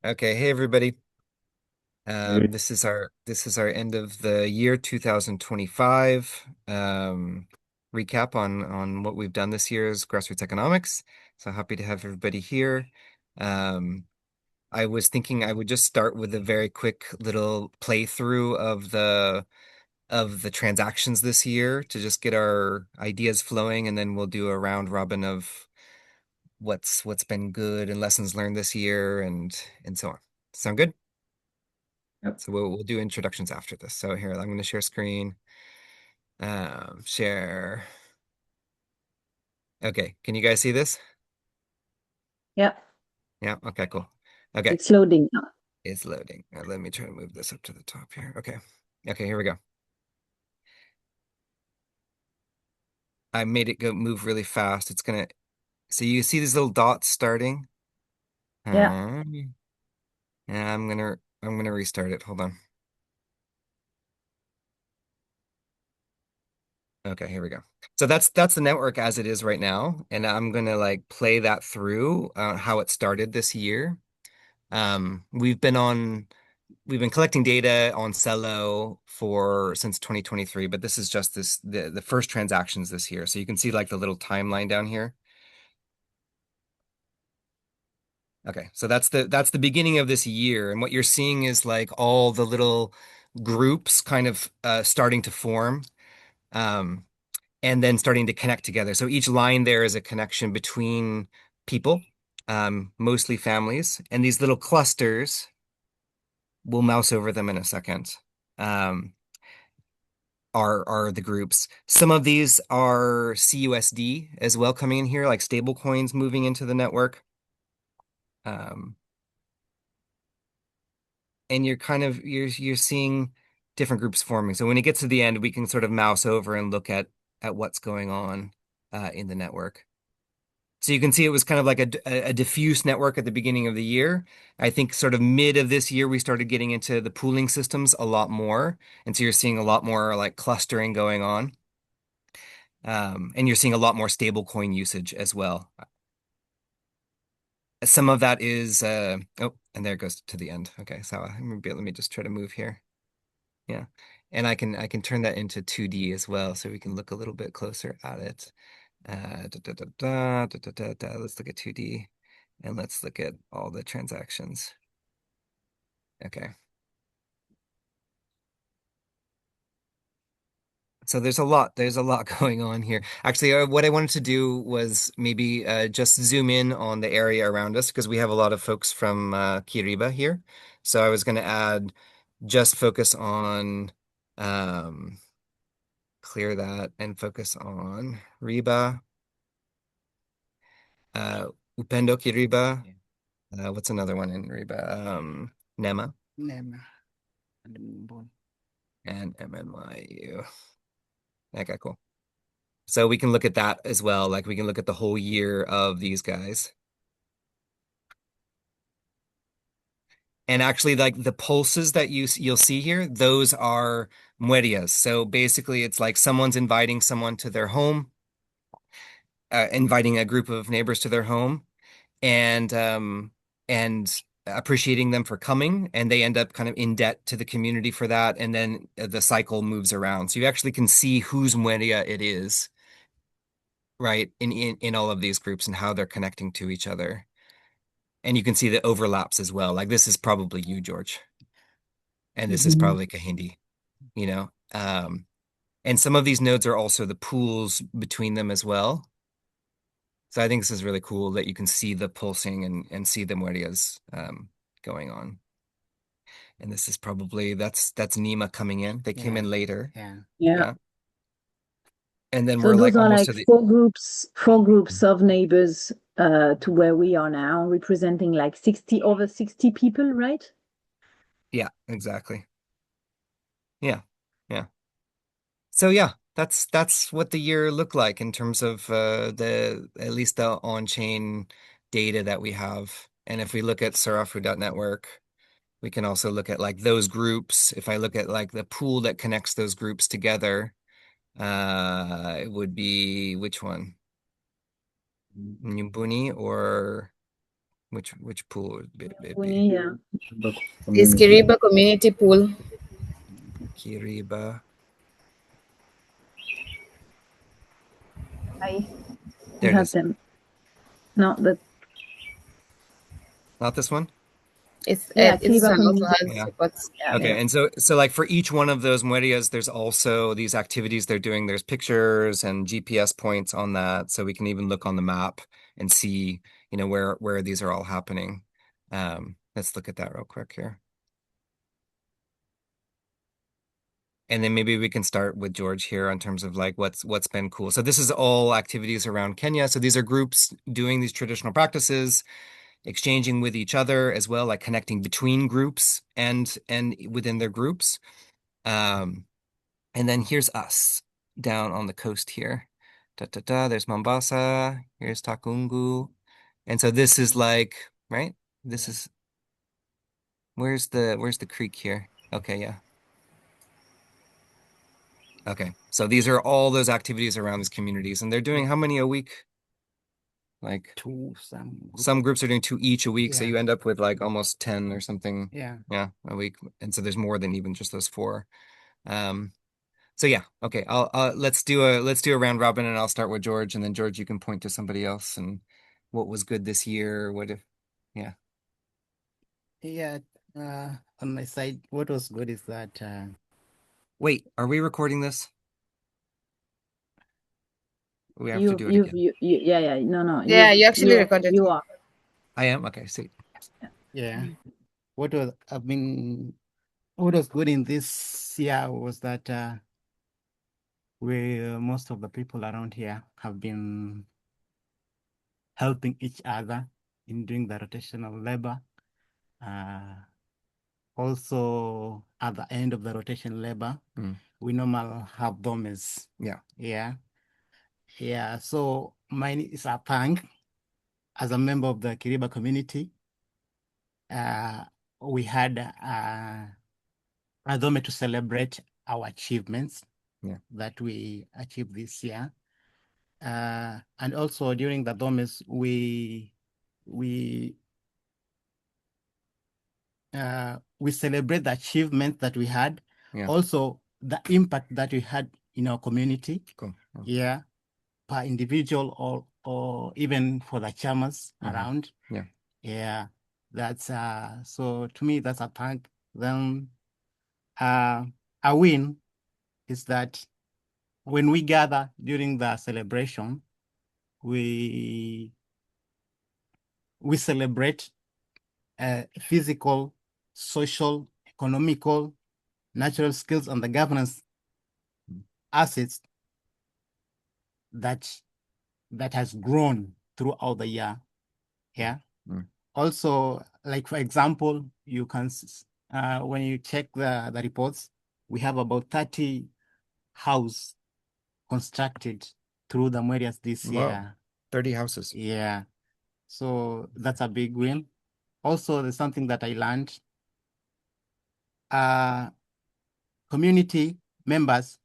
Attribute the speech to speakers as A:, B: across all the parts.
A: Okay, hey everybody.
B: Hey.
A: This is our end of the year 2025 recap on what we've done this year as Grassroots Economics. So happy to have everybody here. Um, I was thinking I would just start with a very quick little playthrough of the transactions this year to just get our ideas flowing, and then we'll do a round robin of what's been good and lessons learned this year and so on. Sound good?
B: Yep.
A: So we'll do introductions after this. So here, I'm going to share screen. Share. Okay, can you guys see this?
B: Yeah,
A: Yeah. Okay. Cool. Okay,
B: it's loading now.
A: it's loading. Let me try to move this up to the top here. Okay. Okay. Here we go. I made it go move really fast. It's gonna. So you see these little dots starting.
B: Yeah,
A: Yeah. I'm gonna restart it. Hold on. Okay. Here we go. So that's the network as it is right now, and I'm gonna like play that through how it started this year. We've been collecting data on Cello for since 2023, but this is just the first transactions this year. So you can see like the little timeline down here. Okay, so that's the beginning of this year, and what you're seeing is like all the little groups kind of starting to form, um, and then starting to connect together. So each line there is a connection between people, mostly families, and these little clusters. We'll mouse over them in a second. Um, are the groups. Some of these are CUSD as well coming in here, like stable coins moving into the network. Um, and you're seeing different groups forming. So when it gets to the end, we can sort of mouse over and look at what's going on in the network. So you can see it was kind of like a diffuse network at the beginning of the year. I think sort of mid of this year, we started getting into the pooling systems a lot more. And so you're seeing a lot more like clustering going on. And you're seeing a lot more stable coin usage as well. Some of that is oh, and there it goes to the end. Okay, so let me just try to move here. Yeah. And I can turn that into 2D as well, so we can look a little bit closer at it. Let's look at 2D and let's look at all the transactions. Okay. So there's a lot going on here. Actually, what I wanted to do was maybe just zoom in on the area around us because we have a lot of folks from Kiriba here. So I was going to add just focus on um, clear that and focus on Riba, uh, Upendo Kiriba. What's another one in Riba? Nema and MMIU. Okay, cool. So we can look at that as well. Like we can look at the whole year of these guys. And actually, like the pulses that you'll see here, those are muerias. So basically, it's like someone's inviting someone to their home, inviting a group of neighbors to their home, and appreciating them for coming, and they end up kind of in debt to the community for that, and then the cycle moves around. So you actually can see whose mueria it is, right, in all of these groups and how they're connecting to each other. And you can see the overlaps as well. Like this is probably you, George, and this is
B: Mhm.
A: probably Kahindi, you know. And some of these nodes are also the pools between them as well. So I think this is really cool that you can see the pulsing and see the muerias going on. And this is probably that's Nima coming in. They came in later.
B: Yeah.
A: Yeah. And then
B: So
A: we're
B: those
A: like
B: are
A: almost
B: like
A: to the
B: four groups of neighbors to where we are now, representing like 60 over 60 people, right?
A: yeah, exactly. Yeah. Yeah. So yeah, that's what the year looked like in terms of the at least the on-chain data that we have. And if we look at Sarafu.network, we can also look at like those groups. If I look at like the pool that connects those groups together, it would be which one? Mnyumbuni or which pool would it be?
B: Mnyumbuni, yeah.
C: This
D: Community.
C: Kiriba community pool.
A: Kiriba.
B: I
A: There it
B: have
A: is.
B: them. No, that
A: Not this one?
B: yeah,
C: It's
B: Kiriba
C: an also
B: community.
C: has
A: Yeah.
C: reports.
B: Yeah,
A: Okay.
B: yeah.
A: And so like for each one of those muerias, there's also these activities they're doing. There's pictures and GPS points on that. So we can even look on the map and see, where these are all happening. Let's look at that real quick here. And then maybe we can start with George here in terms of like what's been cool. So this is all activities around Kenya. So these are groups doing these traditional practices, exchanging with each other as well, like connecting between groups and within their groups. Um, and then here's us down on the coast here. Da da da. There's Mombasa. Here's Takungu. And so this is like, right? This is where's the creek here? Okay, yeah. Okay. So these are all those activities around these communities, and they're doing how many a week? Like
D: Two,
A: some groups are doing two each a week, so
D: yeah,
A: you end up with like almost 10 or something,
D: yeah.
A: yeah, a week. And so there's more than even just those four. Um, so yeah, okay. Let's do a round robin, and I'll start with George, and then George, you can point to somebody else and what was good this year, what if, yeah.
D: Yeah, on my side, what was good is that
A: Wait, are we recording this? We have to
B: You,
A: do it
B: you,
A: again.
B: you, you, yeah, yeah. No, no.
C: Yeah, you actually
B: You,
C: recorded.
B: you are.
A: I am? Okay, see.
D: yeah, what was I mean, what was good in this year was that we most of the people around here have been helping each other in doing the rotational labor. Also, at the end of the rotation labor, we normally have domes.
A: Yeah.
D: Yeah. Yeah. So mine is a thank as a member of the Kiriba community. We had a dome to celebrate our achievements that we achieved this year. And also during the domes, we celebrate the achievement that we had, also the impact that we had in our community.
A: Cool.
D: Yeah, per individual or even for the chamas around.
A: Yeah.
D: Yeah, that's so to me that's a thank. Then a win is that when we gather during the celebration, we celebrate physical, social, economical, natural skills, and the governance assets that has grown throughout the year. Yeah. Also, like for example, you can when you check the reports, we have about 30 houses constructed through the areas this year.
A: 30 houses.
D: Yeah. So that's a big win. Also, there's something that I learned. Community members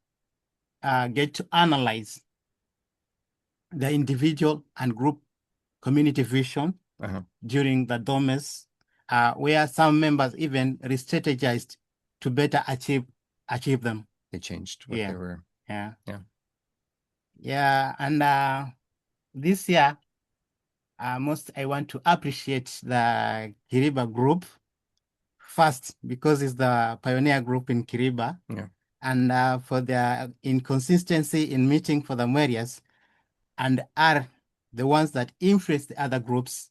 D: get to analyze the individual and group community vision during the domes, where some members even re-strategized to better achieve them.
A: They changed what they were.
D: Yeah.
A: Yeah.
D: Yeah. And this year, most I want to appreciate the Kiriba group first because it's the pioneer group in Kiriba.
A: Yeah.
D: And for their inconsistency in meeting for the areas, and are the ones that influence the other groups.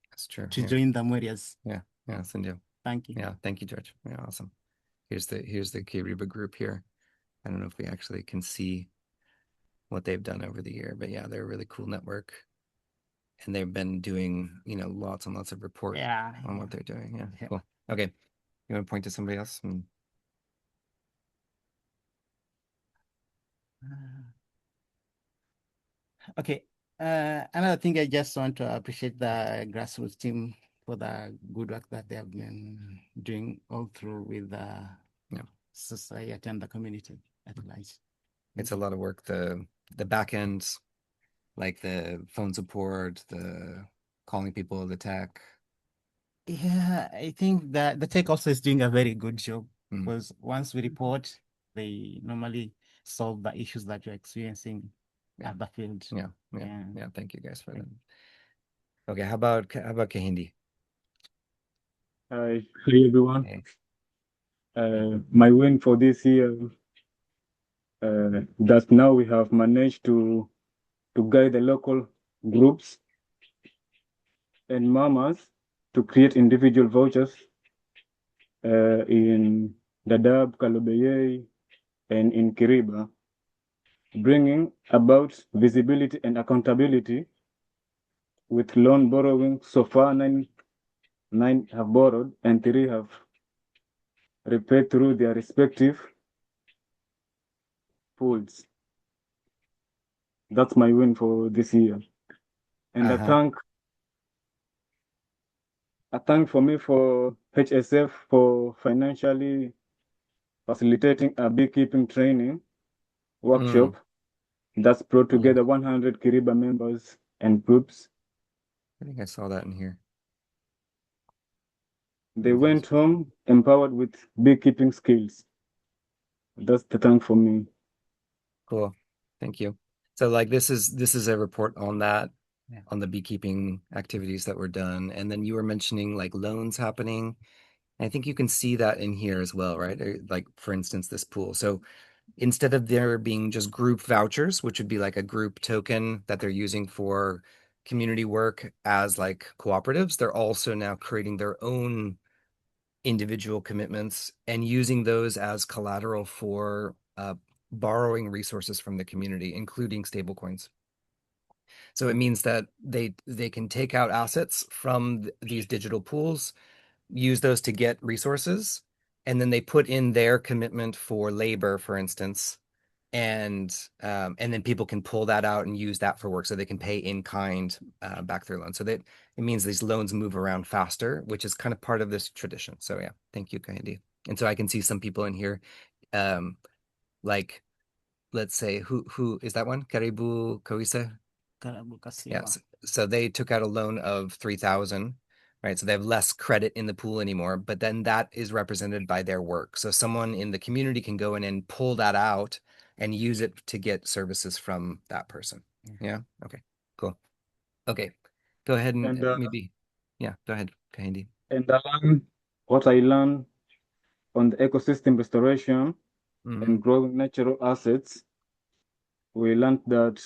A: That's true.
D: To join the areas.
A: Yeah. Yeah. Cindy.
D: Thank you.
A: Yeah. Thank you, George. Yeah. Awesome. Here's the Kiriba group here. I don't know if we actually can see what they've done over the year, but yeah, they're a really cool network. And they've been doing, lots and lots of report on what they're doing. Yeah. Cool. Okay. You want to point to somebody else?
D: Okay. Another thing, I just want to appreciate the grassroots team for the good work that they have been doing all through with the society and the community at large.
A: It's a lot of work. The back end, like the phone support, the calling people the tech.
D: Yeah, I think that the tech also is doing a very good job
A: Mm.
D: because once we report, they normally solve the issues that you're experiencing
A: Yeah.
D: at the field.
A: Yeah. Thank you guys for that. Okay, how about Kahindi?
E: Hi everyone.
A: Hey.
E: My win for this year, that now we have managed to guide the local groups and mamas to create individual vouchers in Dadaab, Kalobeyei, and in Kiriba, bringing about visibility and accountability with loan borrowing. So far, nine have borrowed and 3 have repaid through their respective pools. That's my win for this year. And I thank for me for HSF for financially facilitating a beekeeping training workshop that's brought together 100 Kiriba members and groups.
A: I think I saw that in here.
E: They went home empowered with beekeeping skills. That's the thank for me.
A: Cool. Thank you. So like this is a report on that, on the beekeeping activities that were done. And then you were mentioning like loans happening. I think you can see that in here as well, right? Like for instance, this pool. So instead of there being just group vouchers, which would be like a group token that they're using for community work as like cooperatives, they're also now creating their own individual commitments and using those as collateral for borrowing resources from the community, including stablecoins. So it means that they can take out assets from these digital pools, use those to get resources, and then they put in their commitment for labor, for instance, and then people can pull that out and use that for work, so they can pay in kind back their loan. So that it means these loans move around faster, which is kind of part of this tradition. So yeah, thank you, Kahindi. And so I can see some people in here, like let's say who is that one? Karibu Koise? Yes. So they took out a loan of 3,000, right? So they have less credit in the pool anymore, but then that is represented by their work. So someone in the community can go in and pull that out and use it to get services from that person. Yeah. Okay. Cool. Okay. Go ahead and maybe, yeah, go ahead, Kahindi.
E: And what I learned on the ecosystem restoration and growing natural assets. We learned that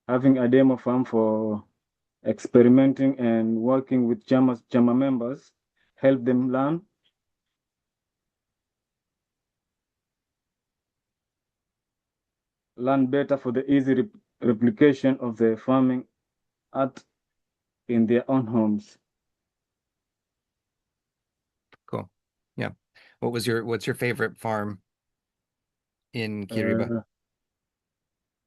E: having a demo farm for experimenting and working with chama members help them learn better for the easy replication of the farming art in their own homes.
A: Cool. Yeah. What's your favorite farm in Kiriba?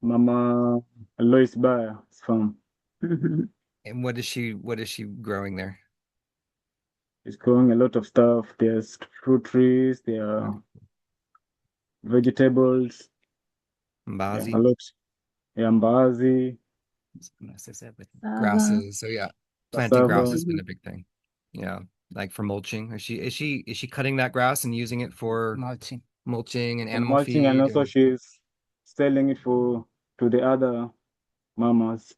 E: Mama Lois Bayer's farm.
A: And what is she growing there?
E: She's growing a lot of stuff. There's fruit trees, there are vegetables.
A: Mbazi.
E: Yeah, a lot. Yeah, Mbazi.
A: Grasses. So yeah, planting
E: Cassava.
A: grass has been a big thing. Yeah, like for mulching. Is she cutting that grass and using it for mulching and animal
E: mulching,
A: feed?
E: and also she's selling it to the other mamas.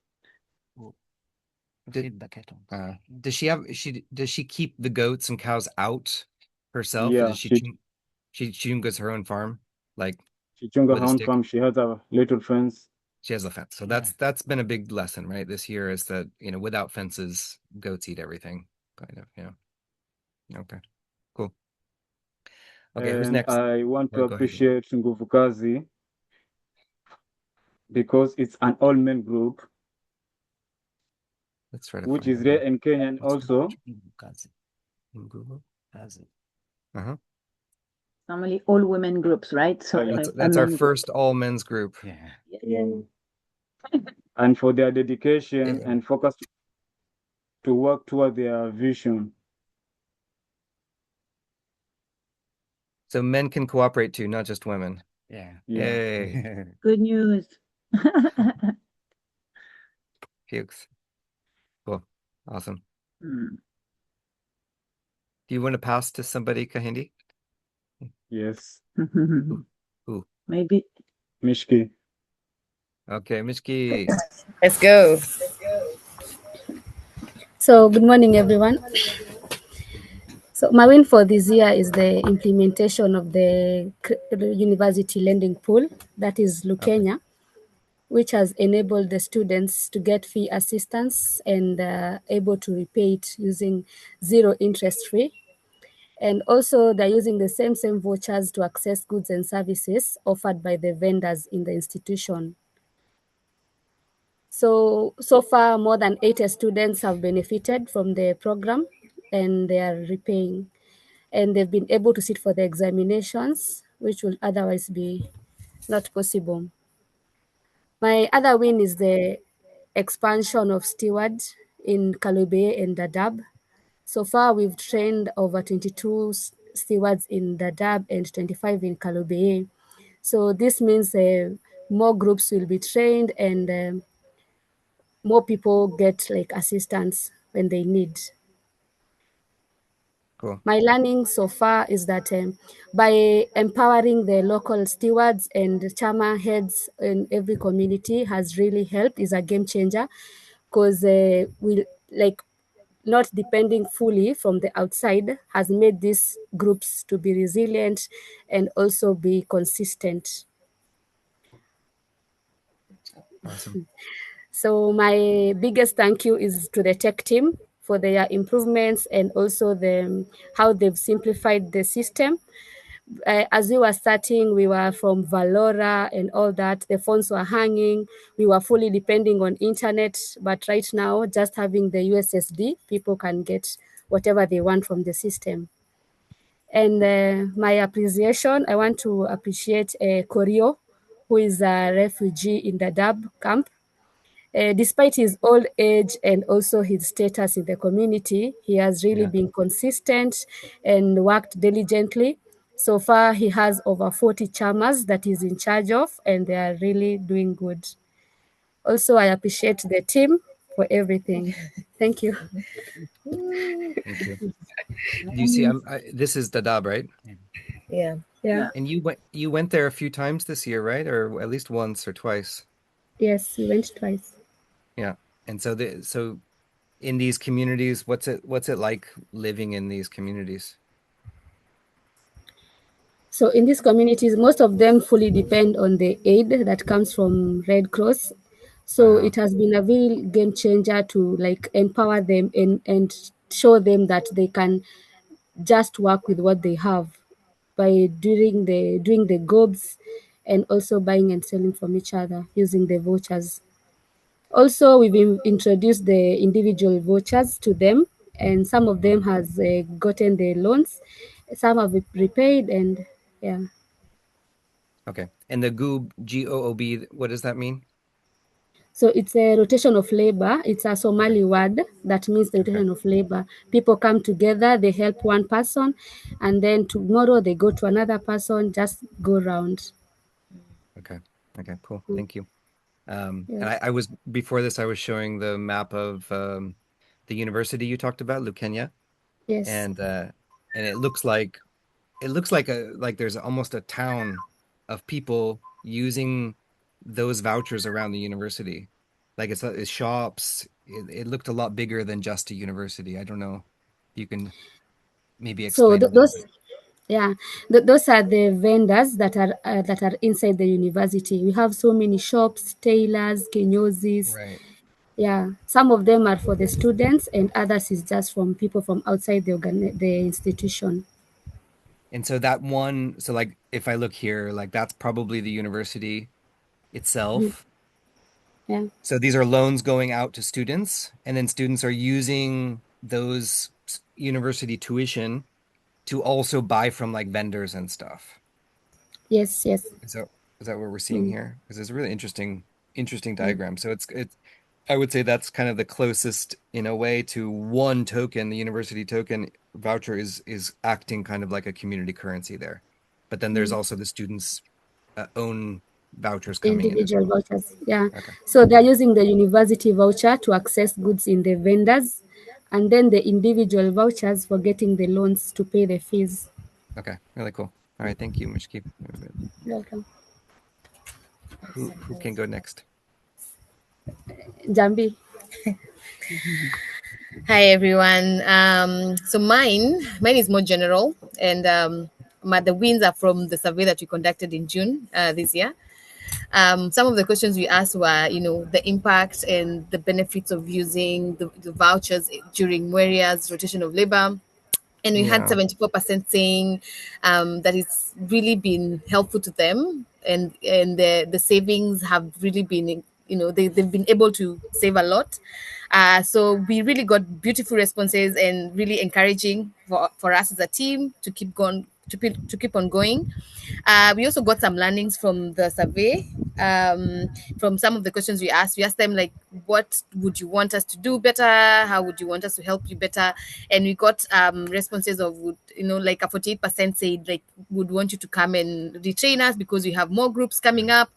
A: Does she keep the goats and cows out herself?
E: Yeah,
A: Does she chungas her own farm, like
E: she chunga
A: with
E: her
A: a
E: own
A: stick?
E: farm. She has a little fence.
A: She has a fence. So that's been a big lesson, right? This year is that, without fences, goats eat everything, kind of, yeah. Okay, cool. Okay, who's
E: And
A: next?
E: I want to
A: Go ahead.
E: appreciate Nguvu Kazi because it's an all-men group,
A: Let's try to
E: which
A: find
E: is
A: it
E: rare
A: now.
E: in Kenya and also.
A: In Google.
B: Normally all women groups, right? So
A: that's our first all men's group.
B: Yeah.
E: And for their dedication and focus to work toward their vision.
A: So men can cooperate too, not just women.
D: Yeah.
A: Yay.
B: Good news.
A: Pukes. Cool. Awesome.
B: Mm.
A: Do you want to pass to somebody, Kahindi?
E: Yes.
A: Who?
B: Maybe.
E: Mishki.
A: Okay, Mishki.
C: Let's go. So, good morning, everyone. So, my win for this year is the implementation of the university lending pool, that is Lukenya, which has enabled the students to get fee assistance and able to repay it using zero interest free. And also, they're using the same vouchers to access goods and services offered by the vendors in the institution. So far, more than 80 students have benefited from the program, and they are repaying. And they've been able to sit for the examinations, which will otherwise be not possible. My other win is the expansion of steward in Kalobeyei and Dadaab. So far, we've trained over 22 stewards in Dadaab and 25 in Kalobeyei. So this means more groups will be trained, and more people get like assistance when they need.
A: Cool.
C: My learning so far is that by empowering the local stewards and chama heads in every community has really helped, is a game changer, because we like not depending fully from the outside has made these groups to be resilient and also be consistent.
A: Awesome.
C: So my biggest thank you is to the tech team for their improvements and also how they've simplified the system. As we were starting, we were from Valora and all that. The phones were hanging. We were fully depending on internet. But right now, just having the USSD, people can get whatever they want from the system. And my appreciation, I want to appreciate Korio, who is a refugee in the Dadaab camp. Despite his old age and also his status in the community, he has really been consistent and worked diligently. So far, he has over 40 chamas that he's in charge of, and they are really doing good. Also, I appreciate the team for everything. Thank you.
A: Thank you. Do you see? This is Dadaab, right?
C: Yeah.
A: And you went there a few times this year, right? Or at least once or twice.
C: Yes, we went twice.
A: Yeah. And so in these communities, what's it like living in these communities?
C: So in these communities, most of them fully depend on the aid that comes from Red Cross. So it has been a real game changer to like empower them and show them that they can just work with what they have by doing the gobs and also buying and selling from each other using the vouchers. Also, we've introduced the individual vouchers to them, and some of them has gotten the loans, some have repaid, and yeah.
A: Okay. And the GOOB, what does that mean?
C: So it's a rotation of labor. It's a Somali word that means the rotation of labor. People come together, they help one person, and then tomorrow they go to another person, just go round.
A: Okay. Okay, cool. Thank you. And
C: Yes.
A: I was before this, I was showing the map of the university you talked about, Lukenya,
C: Yes.
A: and it looks like like there's almost a town of people using those vouchers around the university. Like it's shops. It looked a lot bigger than just a university. I don't know if you can maybe
C: So
A: explain a little
C: those,
A: bit.
C: yeah, those are the vendors that are inside the university. We have so many shops, tailors, kinyozis.
A: Right.
C: Yeah, some of them are for the students, and others is just from people from outside the institution.
A: And so that one, so like if I look here, like that's probably the university itself.
C: Yeah.
A: So these are loans going out to students, and then students are using those university tuition to also buy from like vendors and stuff.
C: Yes. Yes.
A: Is that what we're seeing here? Because it's a really interesting diagram. So it's I would say that's kind of the closest in a way to one token. The university token voucher is acting kind of like a community currency there. But then there's also the students' own vouchers coming in as
C: Individual
A: well.
C: vouchers. Yeah.
A: Okay.
C: So they're using the university voucher to access goods in the vendors. and then the individual vouchers for getting the loans to pay the fees.
A: Okay, really cool. All right, thank you, Mishki.
C: Welcome.
A: Who can go next?
C: Jambi.
F: Hi everyone. So mine is more general, and the wins are from the survey that we conducted in June this year. Some of the questions we asked were, the impact and the benefits of using the vouchers during Mweria's rotation of labor. And we had 74% saying that it's really been helpful to them, and the savings have really been, they've been able to save a lot. So we really got beautiful responses and really encouraging for us as a team to keep going, to keep on going. We also got some learnings from the survey. From some of the questions we asked them, like, what would you want us to do better? How would you want us to help you better? And we got responses of, like a 48% said, like, would want you to come and retrain us because we have more groups coming up.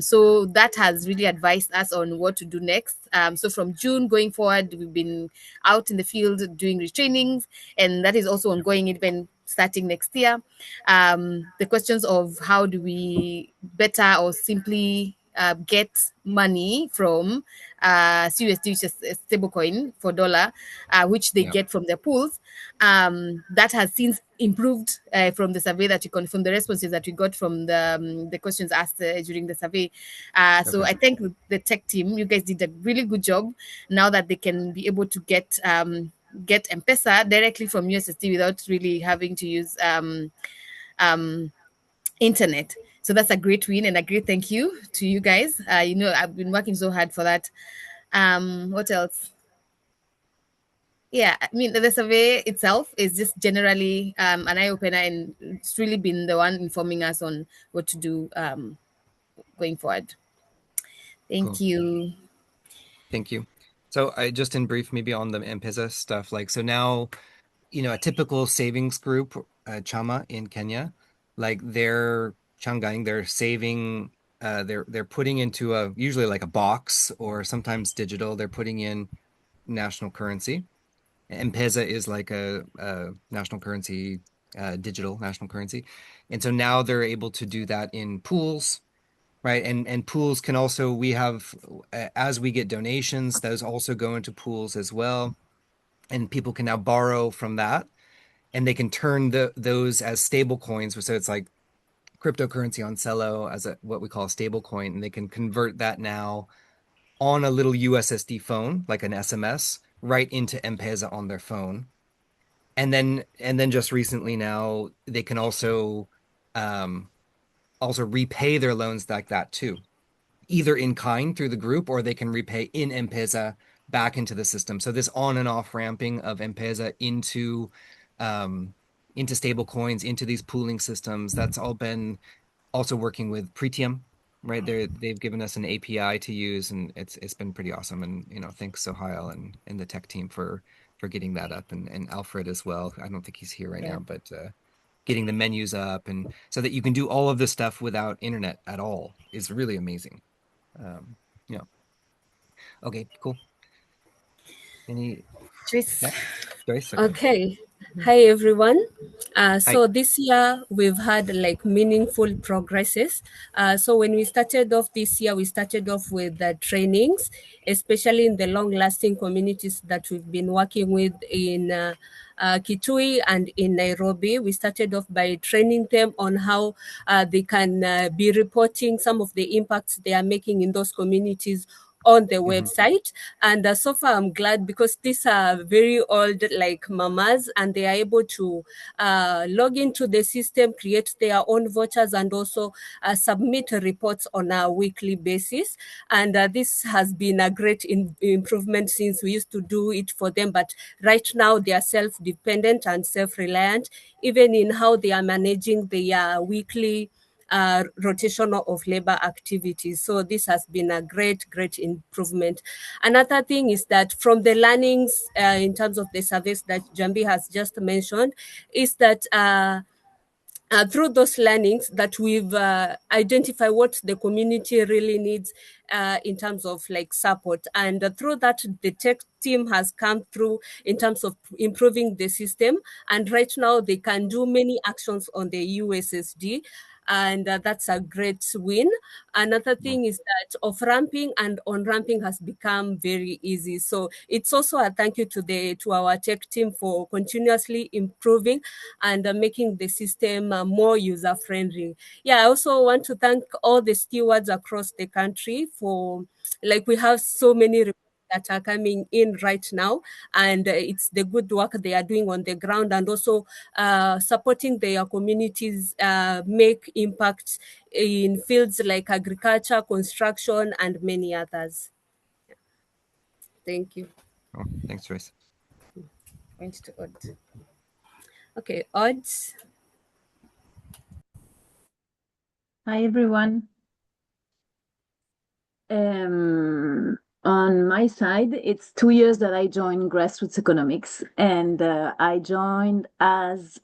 F: So that has really advised us on what to do next. So from June going forward, we've been out in the field doing retrainings, and that is also ongoing even starting next year. The questions of how do we better or simply get money from CUSD, which is a stablecoin for dollar, which they get from their pools. That has since improved from the survey that from the responses that we got from the questions asked during the survey. So I thank the tech team. You guys did a really good job. Now that they can be able to get Mpesa directly from USSD without really having to use internet. So that's a great win and a great thank you to you guys. I've been working so hard for that. What else? Yeah, I mean, the survey itself is just generally an eye-opener, and it's really been the one informing us on what to do going forward. Thank you.
A: Thank you. So I just in brief, maybe on the Mpesa stuff, like, so now, a typical savings group, chama in Kenya, like they're saving, they're putting into usually like a box or sometimes digital, they're putting in national currency. Mpesa is like a national currency, digital national currency. And so now they're able to do that in pools, right? And pools can also, we have, as we get donations, those also go into pools as well. And people can now borrow from that, and they can turn those as stable coins. So it's like cryptocurrency on Celo as what we call a stable coin, and they can convert that now on a little USSD phone, like an SMS, right into M-Pesa on their phone. And then just recently now they can also repay their loans like that too, either in kind through the group, or they can repay in M-Pesa back into the system. So this on and off ramping of M-Pesa into stable coins, into these pooling systems, that's all been also working with Pretium, right? They've given us an API to use, and it's been pretty awesome. And thanks Sohail and the tech team for getting that up, and Alfred as well. I don't think he's here right now, but getting the menus up, and so that you can do all of this stuff without internet at all is really amazing. Okay, cool.
C: Joyce.
A: Yeah, Joyce.
C: Okay. Hi everyone. So this year we've had like meaningful progresses. So when we started off this year, we started off with the trainings, especially in the long-lasting communities that we've been working with in Kitui and in Nairobi. We started off by training them on how they can be reporting some of the impacts they are making in those communities on the website. And so far I'm glad, because these are very old like mamas, and they are able to log into the system, create their own vouchers, and also submit reports on a weekly basis. And this has been a great improvement since we used to do it for them, but right now they are self-dependent and self-reliant, even in how they are managing their weekly rotational of labor activities. So this has been a great improvement. Another thing is that from the learnings in terms of the surveys that Jambi has just mentioned, is that through those learnings that we've identified what the community really needs in terms of like support. And through that, the tech team has come through in terms of improving the system. And right now they can do many actions on the USSD. And that's a great win. Another thing is that off-ramping and on-ramping has become very easy. So it's also a thank you to our tech team for continuously improving and making the system more user-friendly. Yeah, I also want to thank all the stewards across the country for, like, we have so many reports that are coming in right now, and it's the good work they are doing on the ground, and also supporting their communities make impact in fields like agriculture, construction, and many others. Thank you.
A: Oh, thanks, Joyce.
C: Point to Odd. Okay, Odds.
B: Hi, everyone. On my side, it's 2 years that I joined Grassroots Economics, and I joined as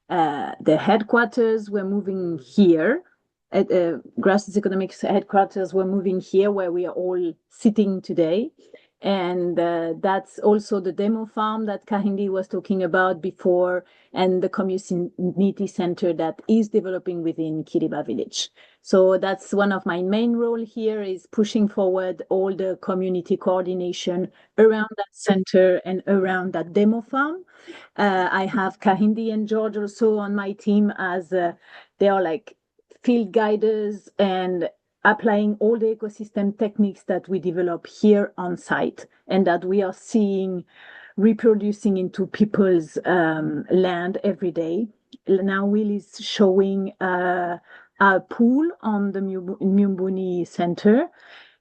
B: the headquarters were moving here. At Grassroots Economics headquarters were moving here, where we are all sitting today. And that's also the demo farm that Kahindi was talking about before, and the community center that is developing within Kiriba village. So that's one of my main role here, is pushing forward all the community coordination around that center and around that demo farm. I have Kahindi and George also on my team, as they are like field guiders and applying all the ecosystem techniques that we develop here on site and that we are seeing reproducing into people's land every day. Now Will is showing a pool on the Mnyumbuni Center.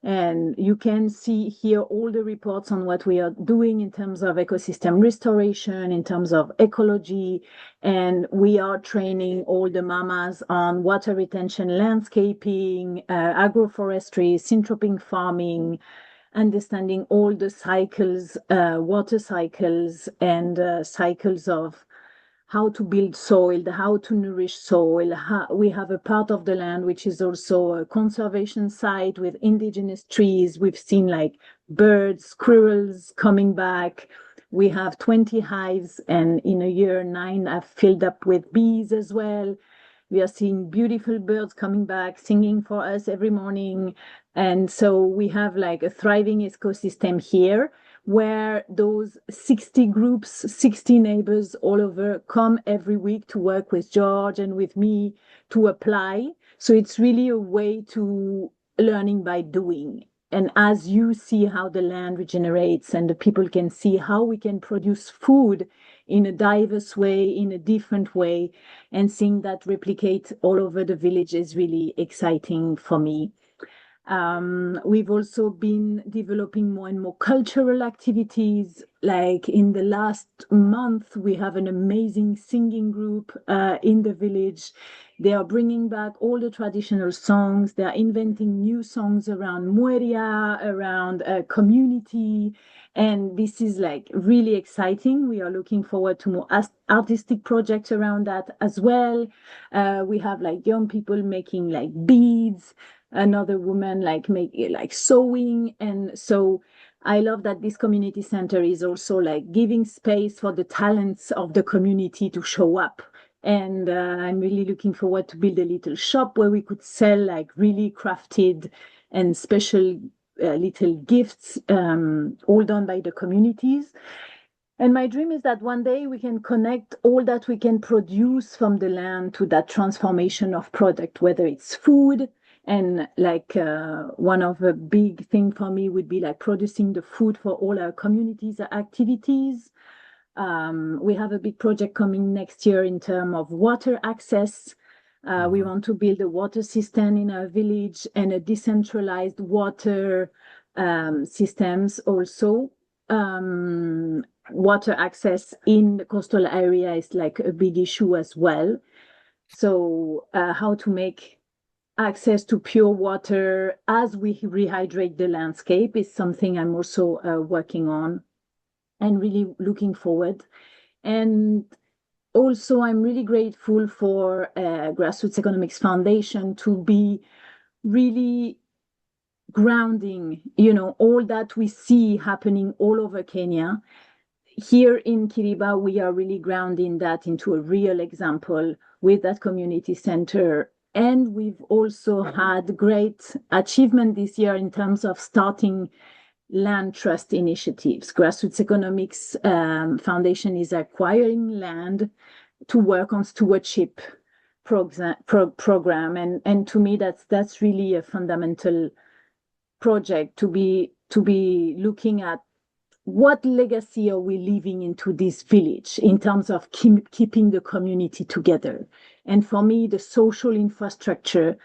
B: And you can see here all the reports on what we are doing in terms of ecosystem restoration, in terms of ecology. And we are training all the mamas on water retention, landscaping, agroforestry, syntropic farming, understanding all the cycles, water cycles, and cycles of how to build soil, how to nourish soil. We have a part of the land which is also a conservation site with indigenous trees. We've seen like birds, squirrels coming back. We have 20 hives, and in a year, 9 have filled up with bees as well. We are seeing beautiful birds coming back, singing for us every morning. And so we have like a thriving ecosystem here, where those 60 groups, 60 neighbors all over come every week to work with George and with me to apply. So it's really a way to learning by doing. And as you see how the land regenerates and the people can see how we can produce food in a diverse way, in a different way, and seeing that replicate all over the village is really exciting for me. We've also been developing more and more cultural activities. Like in the last month, we have an amazing singing group in the village. They are bringing back all the traditional songs. They are inventing new songs around Mueria, around community. And this is like really exciting. We are looking forward to more artistic projects around that as well. We have like young people making like beads, another woman like sewing. And so I love that this community center is also like giving space for the talents of the community to show up. And I'm really looking forward to build a little shop where we could sell like really crafted and special little gifts, all done by the communities. And my dream is that one day we can connect all that we can produce from the land to that transformation of product, whether it's food. And like one of the big thing for me would be like producing the food for all our communities activities. We have a big project coming next year in terms of water access. We want to build a water system in our village and a decentralized water systems also. Water access in the coastal area is like a big issue as well. So how to make access to pure water as we rehydrate the landscape is something I'm also working on and really looking forward. And also, I'm really grateful for Grassroots Economics Foundation to be really grounding, all that we see happening all over Kenya. Here in Kiriba, we are really grounding that into a real example with that community center. And we've also had great achievement this year in terms of starting land trust initiatives. Grassroots Economics Foundation is acquiring land to work on stewardship program. And to me, that's really a fundamental project to be looking at what legacy are we leaving into this village in terms of keeping the community together. And for me, the social infrastructure,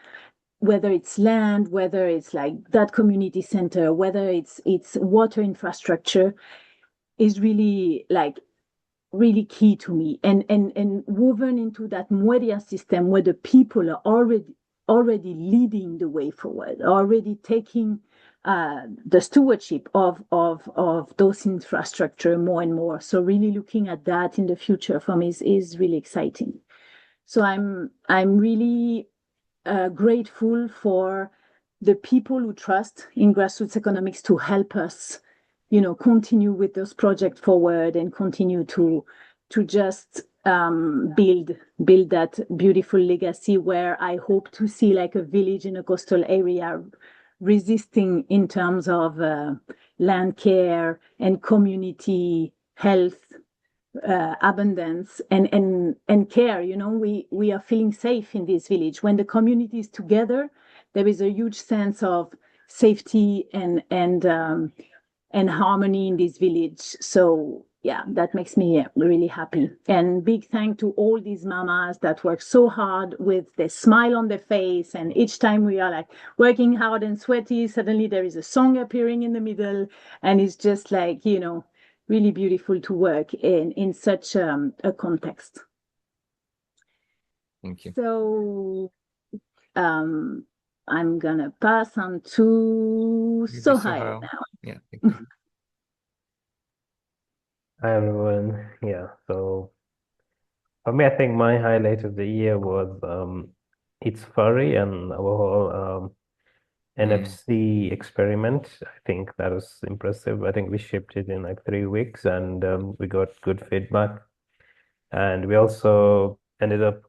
B: whether it's land, whether it's like that community center, whether it's water infrastructure, is really key to me. And woven into that Mweria system where the people are already leading the way forward, already taking the stewardship of those infrastructure more and more. So really looking at that in the future for me is really exciting. So I'm really grateful for the people who trust in Grassroots Economics to help us, continue with those projects forward and continue to just build that beautiful legacy where I hope to see like a village in a coastal area resisting in terms of land care and community health, abundance and care. We are feeling safe in this village. When the community is together, there is a huge sense of safety and harmony in this village. So yeah, that makes me really happy. And big thank to all these mamas that work so hard with the smile on their face. And each time we are like working hard and sweaty, suddenly there is a song appearing in the middle. And it's just like, really beautiful to work in such a context.
A: Thank you.
B: So I'm gonna pass on to Sohail now.
A: Yeah. Thank you.
G: Hi everyone. Yeah, so for me, I think my highlight of the year was ETHSafari and our whole NFC experiment. I think that was impressive. I think we shipped it in like 3 weeks and we got good feedback. And we also ended up,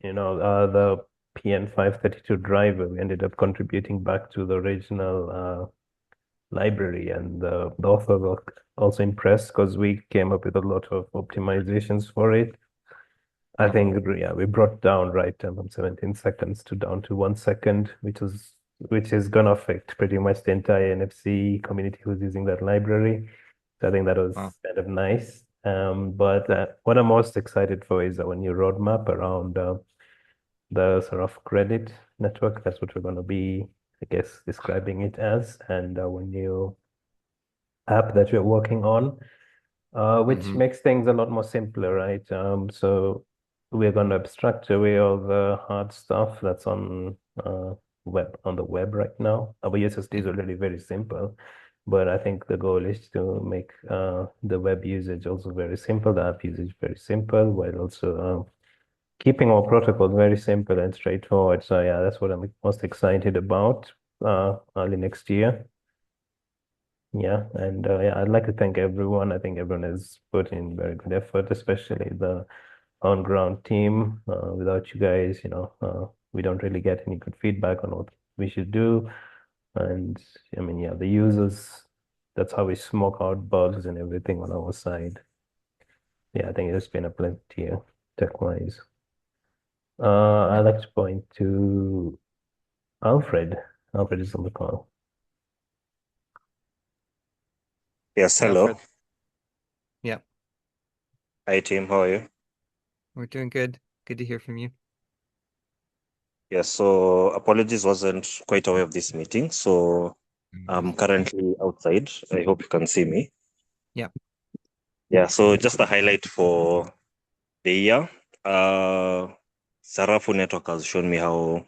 G: the PN532 driver, we ended up contributing back to the original library, and the author was also impressed because we came up with a lot of optimizations for it. I think we brought down write time from 17 seconds down to 1 second, which is gonna affect pretty much the entire NFC community who's using that library. So I think that was kind of nice. But what I'm most excited for is our new roadmap around the Sarafu credit network. That's what we're gonna be, I guess, describing it as, and our new app that we're working on, which makes things a lot more simpler, right? So we're going to abstract away all the hard stuff that's on the web right now. Our USSD is already very simple, but I think the goal is to make the web usage also very simple, the app usage very simple, while also keeping our protocols very simple and straightforward. So yeah, that's what I'm most excited about early next year. Yeah, and I'd like to thank everyone. I think everyone has put in very good effort, especially the on-ground team. Without you guys, we don't really get any good feedback on what we should do. And I mean, yeah, the users, that's how we smoke out bugs and everything on our side. Yeah, I think it's been a pleasant year tech-wise. I'd like to point to Alfred. Alfred is on the call.
H: Yes, hello.
A: Alfred. Yeah.
H: Hi, team. How are you?
A: We're doing good. Good to hear from you.
H: Yes, so apologies, wasn't quite aware of this meeting. So I'm currently outside. I hope you can see me.
A: Yeah.
H: Yeah, so just a highlight for the year. Sarafu Network has shown me how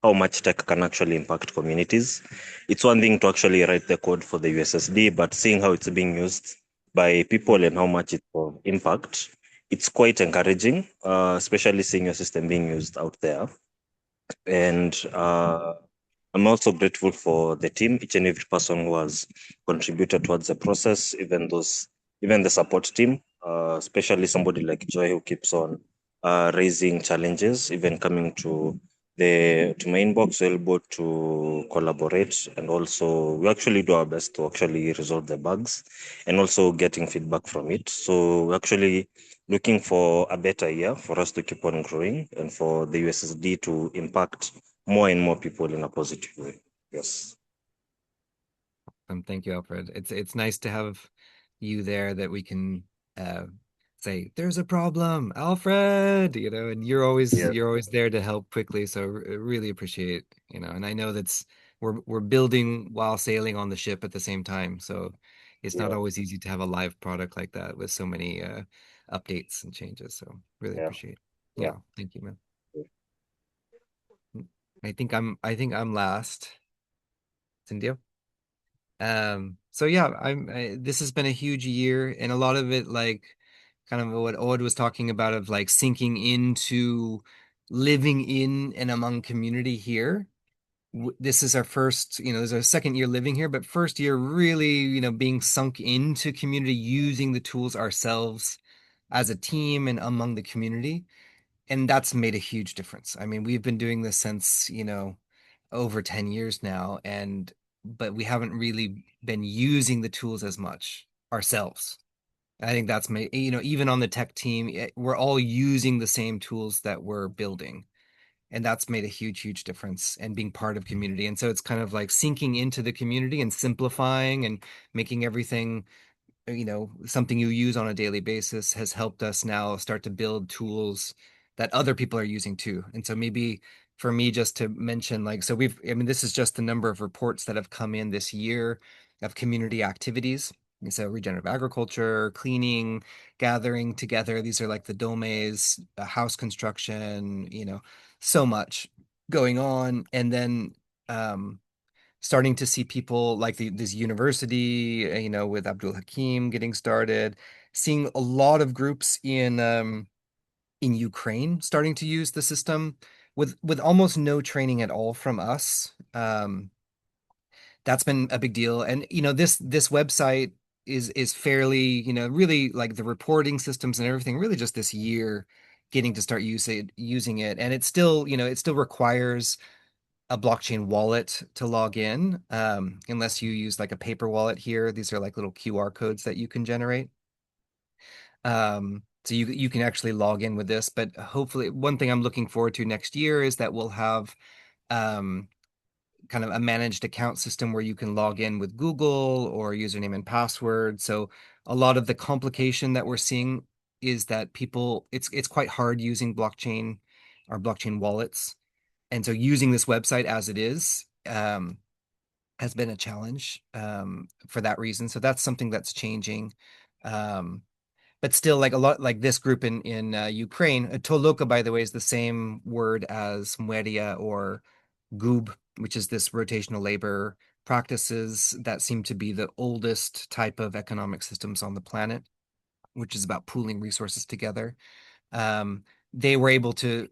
H: much tech can actually impact communities. It's one thing to actually write the code for the USSD, but seeing how it's being used by people and how much it will impact it's quite encouraging, especially seeing your system being used out there. And I'm also grateful for the team, each and every person who has contributed towards the process, even the support team, especially somebody like Joy who keeps on raising challenges, even coming to my inbox, we're able to collaborate, and also we actually do our best to actually resolve the bugs and also getting feedback from it. So we're actually looking for a better year for us to keep on growing and for the USSD to impact more and more people in a positive way. Yes.
A: Thank you, Alfred. It's nice to have you there that we can say there's a problem, Alfred, and
H: Yeah.
A: you're always there to help quickly. So really appreciate, and I know we're building while sailing on the ship at the same time. So it's not
H: Yeah.
A: always easy to have a live product like that with so many updates and changes. So really
H: Yeah.
A: appreciate.
H: Yeah.
A: Yeah, thank you, man. I think I'm last. Cindy. So yeah, this has been a huge year, and a lot of it, like kind of what Odd was talking about, of like sinking into living in and among community here. This is our first, this is our second year living here, but first year really, being sunk into community, using the tools ourselves as a team and among the community. And that's made a huge difference. I mean, we've been doing this since, over 10 years now, but we haven't really been using the tools as much ourselves. I think that's made, even on the tech team, we're all using the same tools that we're building. And that's made a huge, huge difference and being part of community. And so it's kind of like sinking into the community and simplifying and making everything something you use on a daily basis has helped us now start to build tools that other people are using too. And so maybe for me, just to mention, like, so this is just the number of reports that have come in this year of community activities. And so regenerative agriculture, cleaning, gathering together. These are like the domes, house construction, so much going on. And then, starting to see people like this university, with Abdul Hakim getting started, seeing a lot of groups in Ukraine starting to use the system with almost no training at all from us. That's been a big deal. And this website is fairly, really like the reporting systems and everything, really just this year getting to start using it. And it still requires a blockchain wallet to log in, unless you use like a paper wallet here. These are like little QR codes that you can generate. So you can actually log in with this, but hopefully one thing I'm looking forward to next year is that we'll have um, kind of a managed account system where you can log in with Google or username and password. So a lot of the complication that we're seeing is that it's quite hard using blockchain or blockchain wallets. And so using this website as it is has been a challenge for that reason. So that's something that's changing. Um, but still, like a lot, like this group in Ukraine, Toloka, by the way, is the same word as Mweria or Goob, which is this rotational labor practices that seem to be the oldest type of economic systems on the planet, which is about pooling resources together. um, they were able to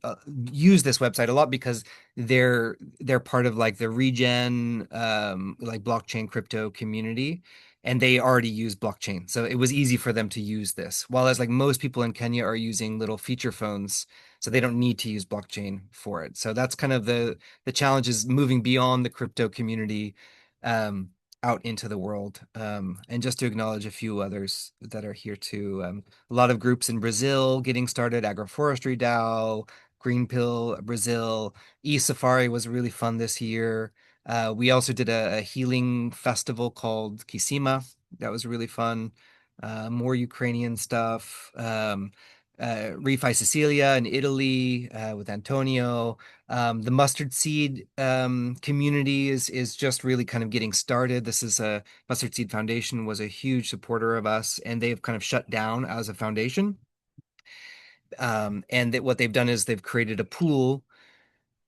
A: use this website a lot because they're part of like the regen like blockchain crypto community, and they already use blockchain, so it was easy for them to use this, while as like most people in Kenya are using little feature phones, so they don't need to use blockchain for it. So that's kind of the challenge, is moving beyond the crypto community um, out into the world. And just to acknowledge a few others that are here too. A lot of groups in Brazil getting started, Agroforestry DAO, Green Pill Brazil, ETHSafari was really fun this year. We also did a healing festival called Kisima. That was really fun. More Ukrainian stuff. Refi Sicilia in Italy with Antonio. The mustard seed community is just really kind of getting started. This is a Mustard Seed Foundation was a huge supporter of us, and they've kind of shut down as a foundation. And what they've done is they've created a pool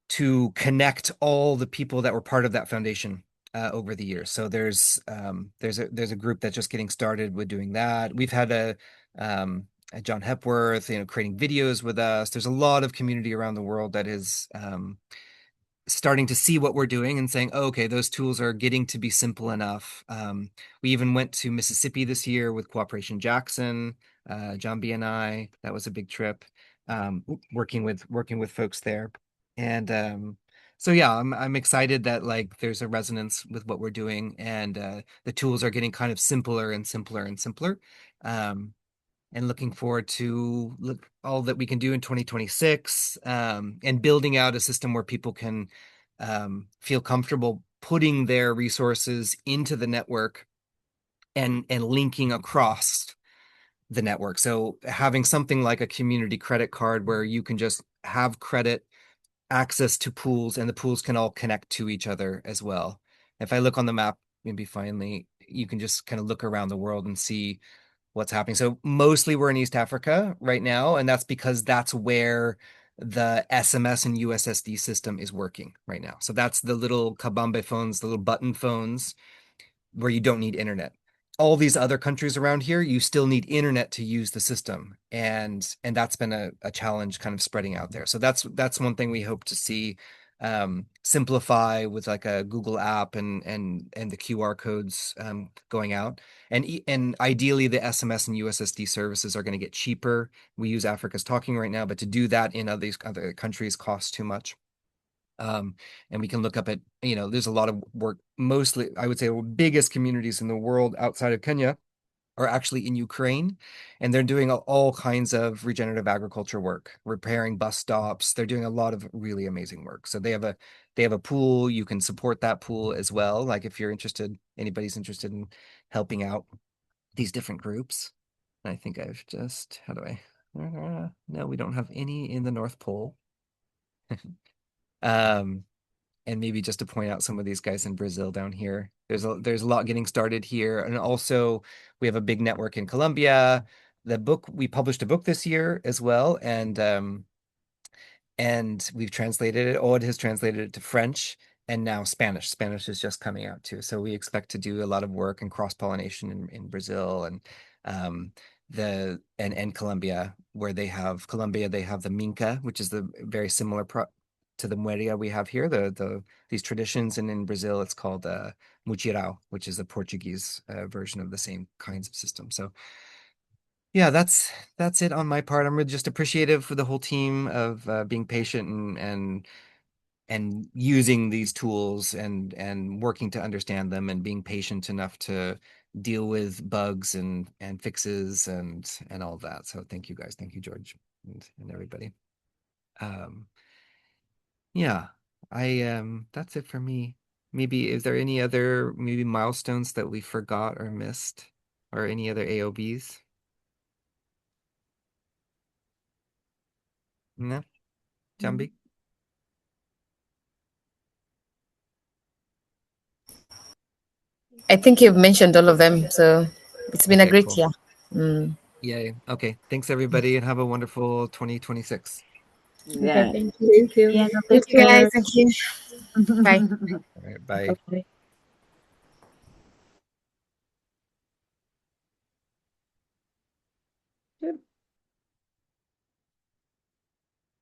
A: to connect all the people that were part of that foundation over the years. So there's a group that's just getting started with doing that. We've had John Hepworth, creating videos with us. There's a lot of community around the world that is starting to see what we're doing and saying, oh, okay, those tools are getting to be simple enough. We even went to Mississippi this year with Cooperation Jackson, John B and I. That was a big trip, working with folks there. And so yeah, I'm excited that like there's a resonance with what we're doing, and the tools are getting kind of simpler and simpler and simpler. And looking forward to all that we can do in 2026, and building out a system where people can feel comfortable putting their resources into the network and linking across the network. So having something like a community credit card where you can just have credit access to pools, and the pools can all connect to each other as well. If I look on the map, maybe finally, you can just kind of look around the world and see what's happening. So mostly we're in East Africa right now, and that's because that's where the SMS and USSD system is working right now. So that's the little kabambe phones, the little button phones where you don't need internet. All these other countries around here, you still need internet to use the system, and that's been a challenge kind of spreading out there. So that's one thing we hope to see simplify with like a Google app and the QR codes going out, and ideally the SMS and USSD services are going to get cheaper. We use Africa's Talking right now, but to do that in other countries costs too much. And we can look up at, there's a lot of work, mostly, I would say, the biggest communities in the world outside of Kenya are actually in Ukraine, and they're doing all kinds of regenerative agriculture work, repairing bus stops. They're doing a lot of really amazing work. So they have a pool. You can support that pool as well. Like if you're interested, anybody's interested in helping out these different groups. I think I've just, how do I, no, we don't have any in the North Pole. And maybe just to point out some of these guys in Brazil down here, there's a lot getting started here. And also we have a big network in Colombia. We published a book this year as well. And we've translated it. Odd has translated it to French and now Spanish. Spanish is just coming out too. So we expect to do a lot of work and cross-pollination in Brazil and Colombia, where they have the Minca, which is the very similar to the Mueria we have here, these traditions, and in Brazil it's called Mutirao, which is a Portuguese version of the same kinds of systems. So yeah, that's it on my part. I'm really just appreciative for the whole team of being patient and using these tools and working to understand them and being patient enough to deal with bugs and fixes and all of that. So thank you guys. Thank you, George, and everybody. Yeah, that's it for me. Maybe is there any other milestones that we forgot or missed, or any other AOBs? No? Jambi?
F: I think you've mentioned all of them, so it's been a great
A: cool.
F: year. Mm.
A: Yay. Okay. Thanks everybody, and have a wonderful 2026.
B: Yeah.
C: Okay, thank you.
F: Thank you guys. Thank you. Bye.
A: All right, bye.
C: Bye.